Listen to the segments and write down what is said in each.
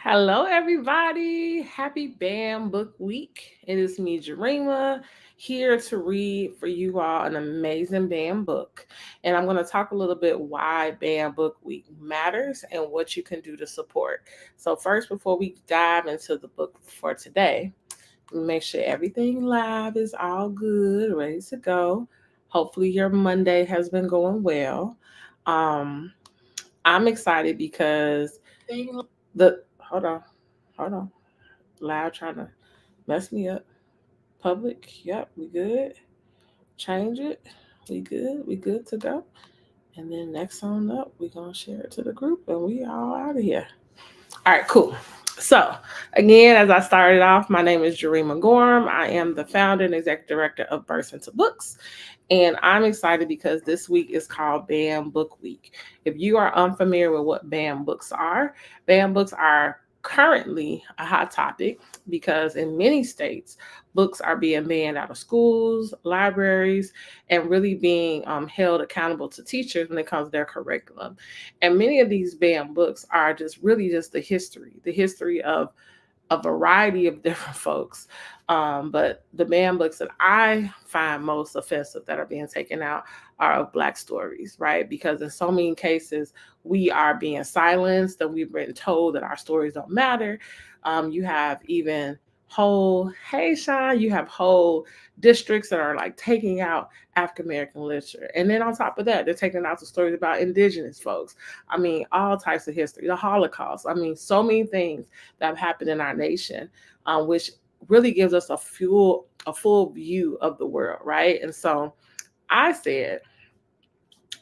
Hello, everybody. Happy BAM Book Week. It is me, Jarima, here to read for you all an amazing BAM book. And I'm going to talk a little bit why BAM Book Week matters and what you can do to support. So, first, before we dive into the book for today, make sure everything live is all good, ready to go. Hopefully, your Monday has been going well. Um, I'm excited because the hold on. Loud trying to mess me up. Public, yep, we good. Change it. We good. We good to go. And then next on up, we gonna share it to the group and we all out of here. All right, cool. So, again, as I started off, my name is Jarima Gorham. I am the founder and executive director of Burst Into Books. And I'm excited because this week is called BAM Book Week. If you are unfamiliar with what BAM books are currently a hot topic because in many states, books are being banned out of schools, libraries, and really being held accountable to teachers when it comes to their curriculum. And many of these BAM books are just really just the history of a variety of different folks. But the man books that I find most offensive that are being taken out are of Black stories, right? Because in so many cases, we are being silenced and we've been told that our stories don't matter. You have even hey Sean, you have whole districts that are like taking out African American literature. And then on top of that, they're taking out the stories about indigenous folks. I mean, all types of history, the Holocaust. I mean, so many things that have happened in our nation, which really gives us a full view of the world, right? And so I said,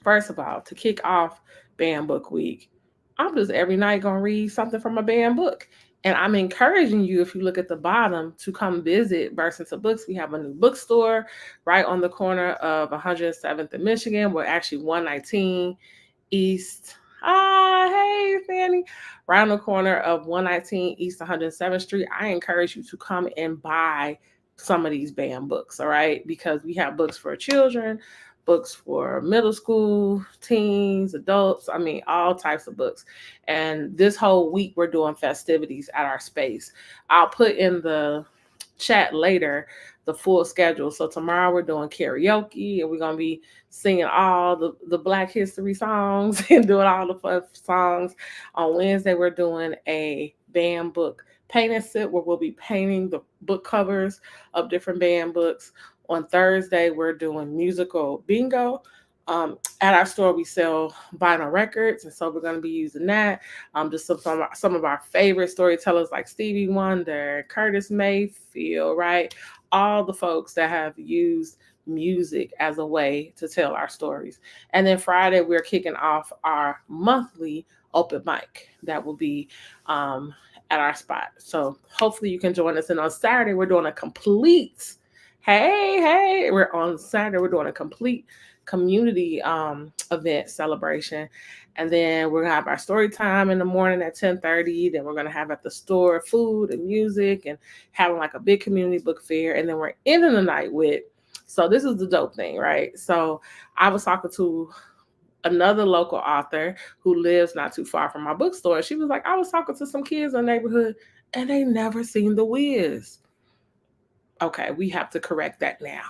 first of all, to kick off BAM Book Week, I'm just every night gonna read something from a BAM book. And I'm encouraging you, if you look at the bottom, to come visit Burst Into Books. We have a new bookstore right on the corner of 107th and Michigan. We're actually 119 East. Hey, Fanny. Right on the corner of 119 East 107th Street. I encourage you to come and buy some of these BAM books, all right? Because we have books for children, books for middle school, teens, adults. I mean, all types of books. And this whole week, we're doing festivities at our space. I'll put in the chat later the full schedule. So tomorrow we're doing karaoke and we're gonna be singing all the Black History songs and doing all the fun songs. On Wednesday we're doing a BAM book paint and sip where we'll be painting the book covers of different BAM books. On Thursday we're doing musical bingo. At our store, we sell vinyl records, and so we're going to be using that. Just some of our favorite storytellers like Stevie Wonder, Curtis Mayfield, right? All the folks that have used music as a way to tell our stories. And then Friday, we're kicking off our monthly open mic that will be at our spot. So hopefully you can join us. And on Saturday, we're doing a complete we're on Saturday, we're doing a complete community event celebration. And then we're gonna have our story time in the morning at 10:30. Then we're gonna have at the store food and music and having like a big community book fair. And then we're ending the night with, so this is the dope thing, right? So I was talking to another local author who lives not too far from my bookstore. She was like, I was talking to some kids in the neighborhood and they never seen The Wiz. Okay, we have to correct that now.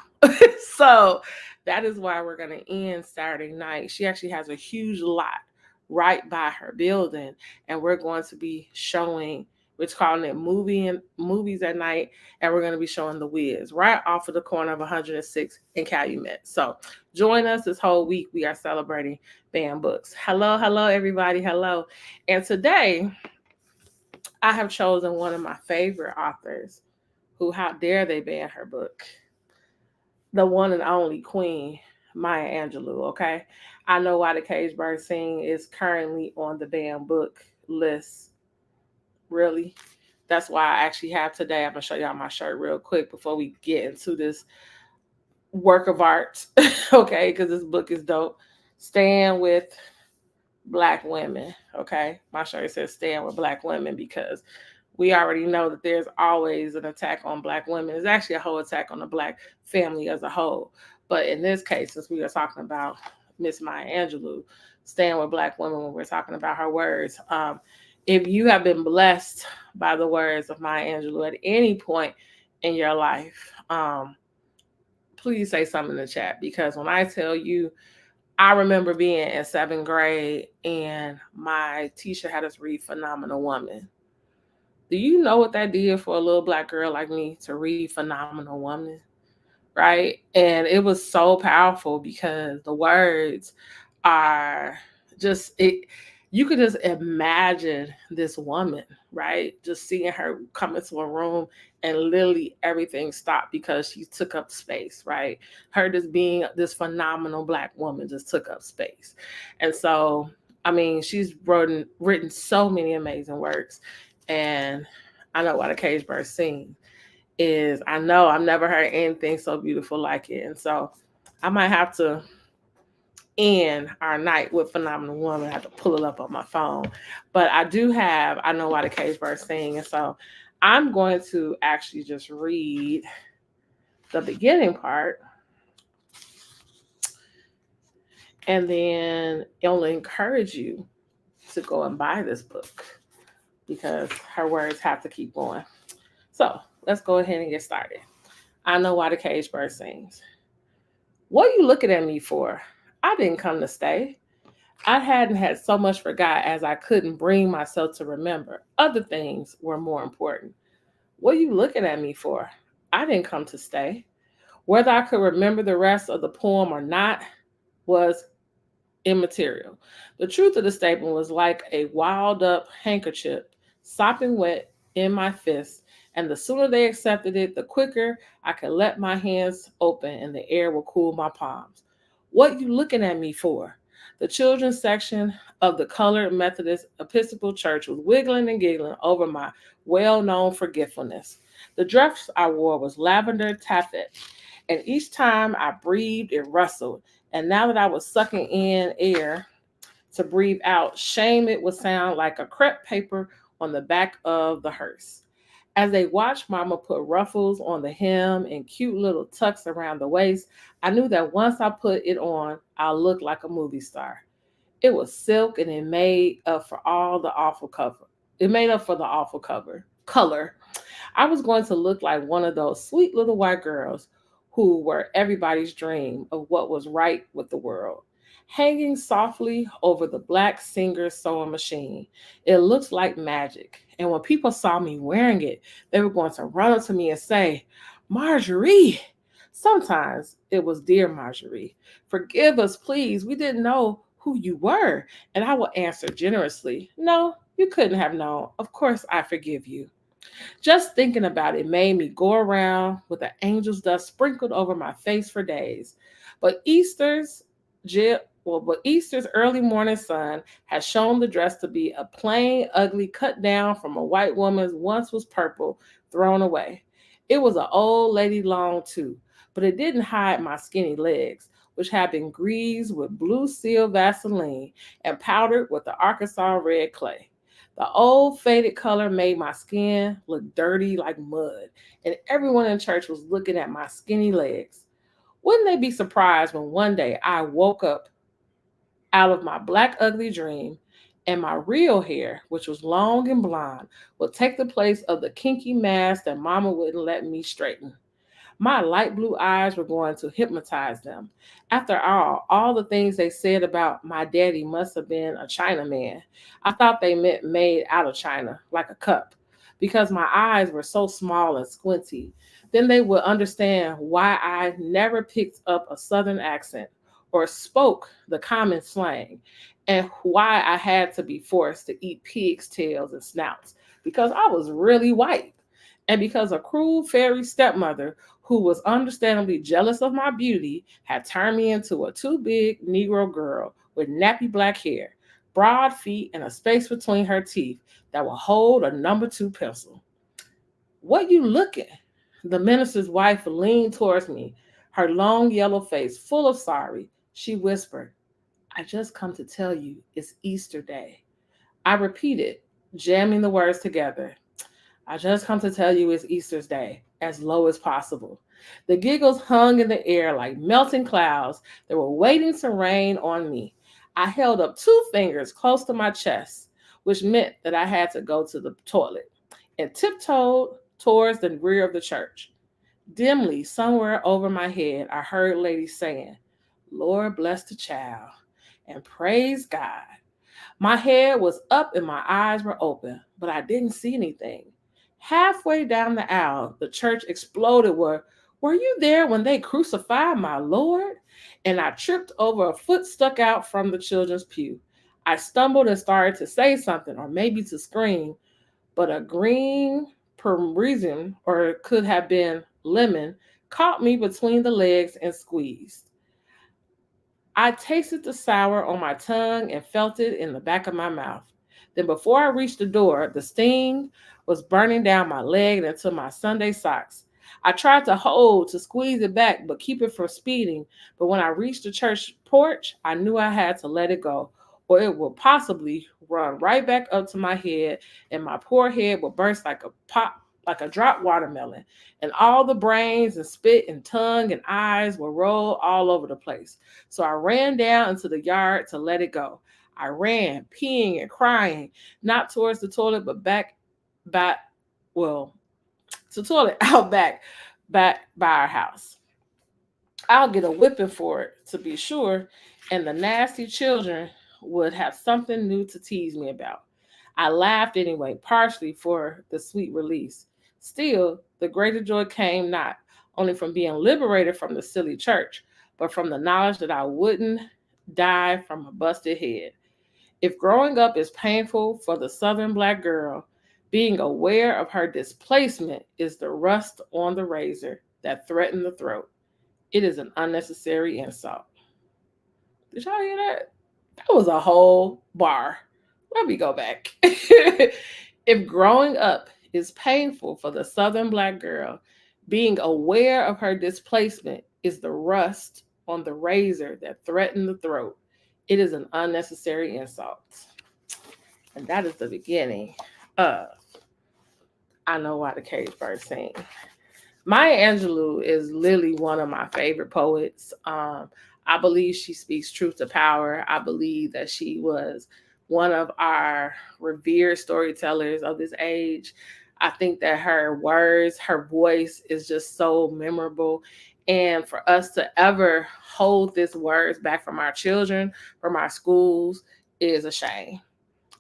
So that is why we're going to end Saturday night. She actually has a huge lot right by her building, and we're going to be showing. We're calling it movies at night, and we're going to be showing The Wiz right off of the corner of 106 in Calumet. So join us this whole week. We are celebrating BAM books. Hello, everybody. Hello, and today I have chosen one of my favorite authors who, how dare they ban her book? The one and only Queen, Maya Angelou, okay? I know why the Cage Bird Scene is currently on the ban book list. Really? That's why I actually have today. I'm gonna show y'all my shirt real quick before we get into this work of art, okay? Because this book is dope. Stand with Black women, okay? My shirt says stand with Black women because we already know that there's always an attack on Black women. It's actually a whole attack on the Black family as a whole. But in this case, since we are talking about Miss Maya Angelou, stand with Black women when we're talking about her words. If you have been blessed by the words of Maya Angelou at any point in your life, please say something in the chat, because when I tell you, I remember being in seventh grade and my teacher had us read Phenomenal Woman. Do you know what that did for a little black girl like me to read Phenomenal Woman? Right? And it was so powerful because the words are just it. You could just imagine this woman, right? Just seeing her come into a room and literally everything stopped because she took up space, right? Her just being this phenomenal black woman just took up space. And so, I mean, she's written so many amazing works. And I know why the cage bird sings is I know I've never heard anything so beautiful like it. And so I might have to end our night with Phenomenal Woman. I have to pull it up on my phone. But I do have I Know Why the Cage Bird Sing. And so I'm going to actually just read the beginning part, and then it'll encourage you to go and buy this book because her words have to keep going. So let's go ahead and get started. I Know Why the Cage Bird Sings. What are you looking at me for? I didn't come to stay. I hadn't had so much forgot as I couldn't bring myself to remember. Other things were more important. What are you looking at me for? I didn't come to stay. Whether I could remember the rest of the poem or not was immaterial. The truth of the statement was like a wild up handkerchief, sopping wet in my fist, and the sooner they accepted it, the quicker I could let my hands open and the air will cool my palms. What you looking at me for? The children's section of the Colored Methodist Episcopal Church was wiggling and giggling over my well-known forgetfulness. The dress I wore was lavender taffet, and each time I breathed, it rustled. And now that I was sucking in air to breathe out, shame it would sound like a crepe paper on the back of the hearse. As they watched Mama put ruffles on the hem and cute little tucks around the waist, I knew that once I put it on, I'll look like a movie star. It was silk and it made up for all the awful cover. It made up for the awful color. I was going to look like one of those sweet little white girls who were everybody's dream of what was right with the world. Hanging softly over the black singer's sewing machine, it looked like magic. And when people saw me wearing it, they were going to run up to me and say, Marjorie. Sometimes it was Dear Marjorie. Forgive us, please. We didn't know who you were. And I would answer generously, No, you couldn't have known. Of course, I forgive you. Just thinking about it made me go around with the angel's dust sprinkled over my face for days. But Easter's early morning sun had shown the dress to be a plain, ugly cut down from a white woman's once was purple, thrown away. It was an old lady long too, but it didn't hide my skinny legs, which had been greased with blue seal Vaseline and powdered with the Arkansas red clay. The old faded color made my skin look dirty like mud, and everyone in church was looking at my skinny legs. Wouldn't they be surprised when one day I woke up out of my black ugly dream and my real hair, which was long and blonde, would take the place of the kinky mask that mama wouldn't let me straighten. My light blue eyes were going to hypnotize them. After all the things they said about my daddy must have been a Chinaman. I thought they meant made out of China, like a cup, because my eyes were so small and squinty. Then they would understand why I never picked up a southern accent or spoke the common slang, and why I had to be forced to eat pigs' tails and snouts, because I was really white. And because a cruel fairy stepmother who was understandably jealous of my beauty had turned me into a too big Negro girl with nappy black hair, broad feet, and a space between her teeth that would hold a number 2 pencil. What you looking? The minister's wife leaned towards me, her long yellow face full of sorry. She whispered, I just come to tell you it's Easter Day. I repeated, jamming the words together. I just come to tell you it's Easter's Day, as low as possible. The giggles hung in the air like melting clouds that were waiting to rain on me. I held up 2 fingers close to my chest. which meant that I had to go to the toilet and tiptoed towards the rear of the church. Dimly, somewhere over my head, I heard ladies saying, "Lord bless the child," and "Praise God." My head was up and my eyes were open, but I didn't see anything. Halfway down the aisle, the church exploded with, "Were you there when they crucified my Lord?" And I tripped over a foot stuck out from the children's pew. I stumbled and started to say something, or maybe to scream, but a green parmesan, or it could have been lemon, caught me between the legs and squeezed. I tasted the sour on my tongue and felt it in the back of my mouth. Then, before I reached the door, the sting was burning down my leg and into my Sunday socks. I tried to hold to squeeze it back, but keep it from speeding. But when I reached the church porch, I knew I had to let it go, or it would possibly run right back up to my head, and my poor head would burst like a pop, like a dropped watermelon, and all the brains and spit and tongue and eyes would roll all over the place. So I ran down into the yard to let it go. I ran, peeing and crying, not towards the toilet, but back, well, to the toilet out back by our house. I'll get a whipping for it, to be sure, and the nasty children would have something new to tease me about. I laughed anyway, partially for the sweet release. Still, the greater joy came not only from being liberated from the silly church, but from the knowledge that I wouldn't die from a busted head. If growing up is painful for the Southern black girl, being aware of her displacement is the rust on the razor that threatened the throat. It is an unnecessary insult. Did y'all hear that? That was a whole bar. Let me go back. If growing up is painful for the Southern black girl, being aware of her displacement is the rust on the razor that threatened the throat. It is an unnecessary insult. And that is the beginning of I Know Why the Cage Bird Sing. Maya Angelou is literally one of my favorite poets. I believe she speaks truth to power. I believe that she was one of our revered storytellers of this age. I think that her words, her voice is just so memorable. And for us to ever hold this words back from our children, from our schools, is a shame.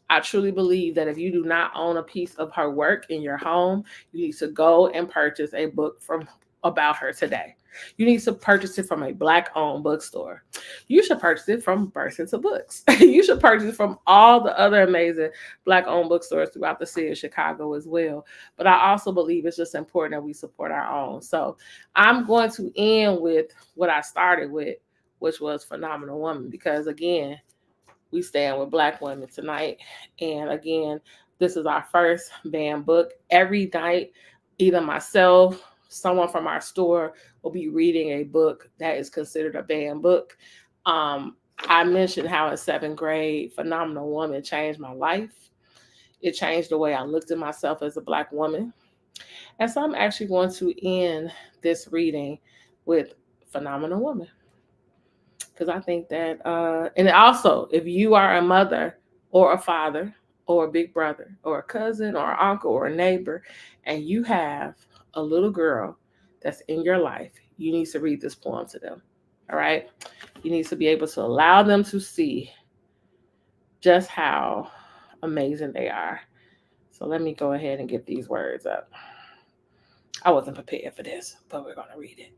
I truly believe that if you do not own a piece of her work in your home, you need to go and purchase a book from about her today. You need to purchase it from a black-owned bookstore. You should purchase it from Burst Into Books. You should purchase it from all the other amazing black-owned bookstores throughout the city of Chicago as well. But I also believe it's just important that we support our own. So I'm going to end with what I started with, which was Phenomenal Woman, because again, we stand with black women tonight. And again, this is our first banned book. Every night, either myself, someone from our store will be reading a book that is considered a banned book. I mentioned how in seventh grade, Phenomenal Woman changed my life. It changed the way I looked at myself as a black woman. And so I'm actually going to end this reading with Phenomenal Woman, because I think that, and also, if you are a mother or a father or a big brother or a cousin or an uncle or a neighbor, and you have a little girl that's in your life, you need to read this poem to them. All right? You need to be able to allow them to see just how amazing they are. So let me go ahead and get these words up. I wasn't prepared for this, but we're going to read it.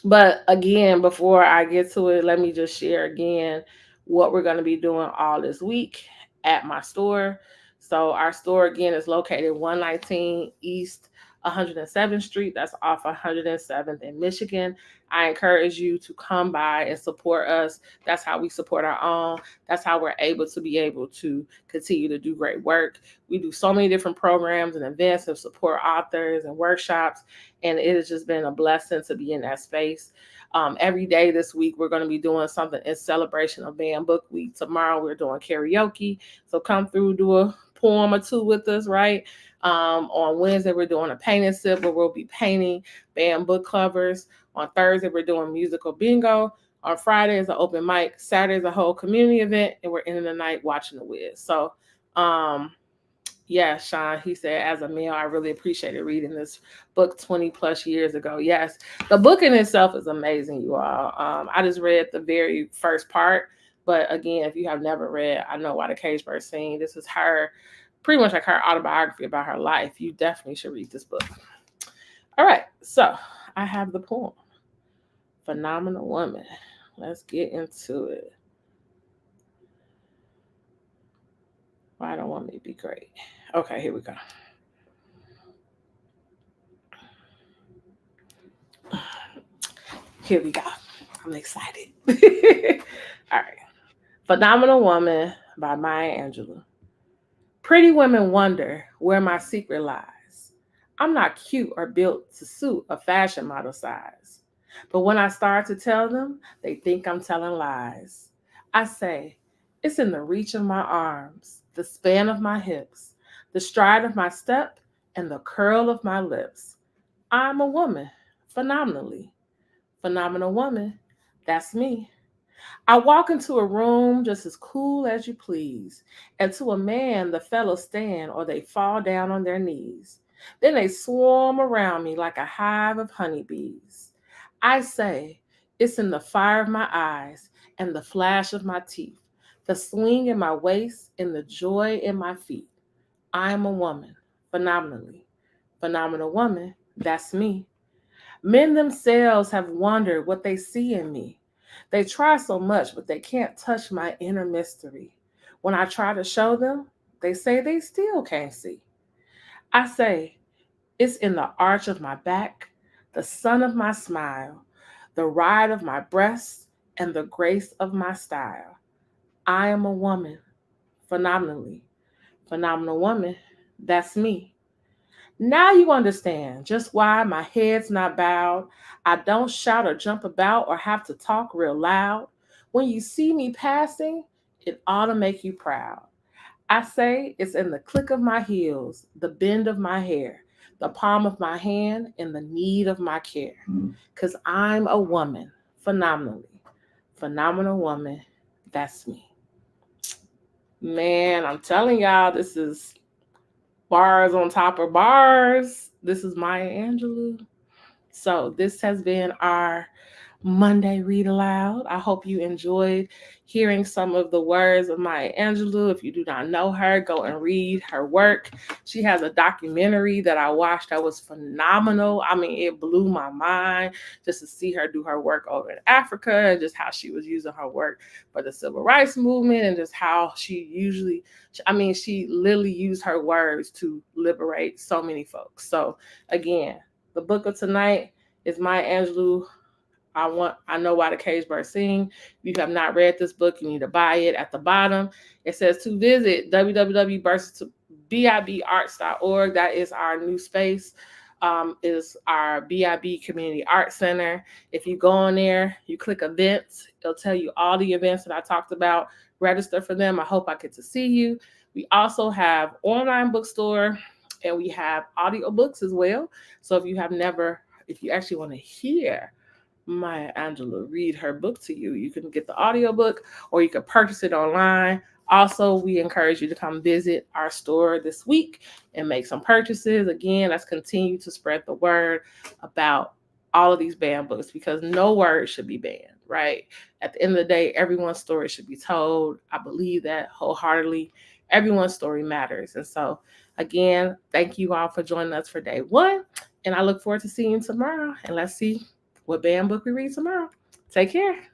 But again, before I get to it, let me just share again what we're going to be doing all this week at my store. So our store again is located 119 East 107th Street. That's off 107th in Michigan. I encourage you to come by and support us. That's how we support our own. That's how we're able to continue to do great work. We do so many different programs and events and support authors and workshops, and it has just been a blessing to be in that space. Every day this week, we're going to be doing something in celebration of Banned Book Week. Tomorrow, we're doing karaoke. So come through, do a poem or two with us, right? On Wednesday, we're doing a paint and sip where we'll be painting banned book covers. On Thursday, we're doing musical bingo. On Friday is an open mic. Saturday is a whole community event, and we're ending the night watching the Wiz. So, yeah, Sean, he said, as a male, I really appreciated reading this book 20 plus years ago. Yes, the book in itself is amazing, you all. I just read the very first part. But again, if you have never read I Know Why the Cage Bird Sing, this is her, pretty much like her autobiography about her life. You definitely should read this book. All right, so I have the poem, Phenomenal Woman. Let's get into it. Why don't want me to be great? Okay, here we go. Here we go. I'm excited. All right. Phenomenal Woman by Maya Angelou. Pretty women wonder where my secret lies. I'm not cute or built to suit a fashion model size. But when I start to tell them, they think I'm telling lies. I say, it's in the reach of my arms, the span of my hips, the stride of my step, and the curl of my lips. I'm a woman, phenomenally. Phenomenal woman, that's me. I walk into a room just as cool as you please, and to a man the fellows stand or they fall down on their knees. Then they swarm around me like a hive of honeybees. I say, it's in the fire of my eyes and the flash of my teeth, the swing in my waist and the joy in my feet. I am a woman, phenomenally. Phenomenal woman, that's me. Men themselves have wondered what they see in me. They try so much, but they can't touch my inner mystery. When I try to show them, they say they still can't see. I say, it's in the arch of my back, the sun of my smile, the ride of my breasts, and the grace of my style. I am a woman, phenomenally. Phenomenal woman, that's me. Now you understand just why my head's not bowed. I don't shout or jump about or have to talk real loud. When you see me passing, it ought to make you proud. I say it's in the click of my heels, the bend of my hair, the palm of my hand, and the need of my care. Because I'm a woman, phenomenally. Phenomenal woman, that's me. Man, I'm telling y'all, this is bars on top of bars. This is Maya Angelou. So this has been our Monday Read Aloud. I hope you enjoyed hearing some of the words of Maya Angelou. If you do not know her, go and read her work. She has a documentary that I watched that was phenomenal. I mean, it blew my mind just to see her do her work over in Africa and just how she was using her work for the civil rights movement and just how she literally used her words to liberate so many folks. So again, the book of tonight is Maya Angelou. I Know Why the Cage Bird Sing. If you have not read this book, you need to buy it. At the bottom, it says to visit www.bibarts.org. That is our new space. Is our BIB Community Art Center. If you go on there, you click events, it'll tell you all the events that I talked about. Register for them. I hope I get to see you. We also have online bookstore and we have audiobooks as well. So if you actually want to hear Maya Angelou read her book to you, you can get the audiobook or you can purchase it online. Also, we encourage you to come visit our store this week and make some purchases. Again, let's continue to spread the word about all of these banned books because no word should be banned, right? At the end of the day, everyone's story should be told. I believe that wholeheartedly. Everyone's story matters. And so, again, thank you all for joining us for day one. And I look forward to seeing you tomorrow. And let's see what banned book we read tomorrow. Take care.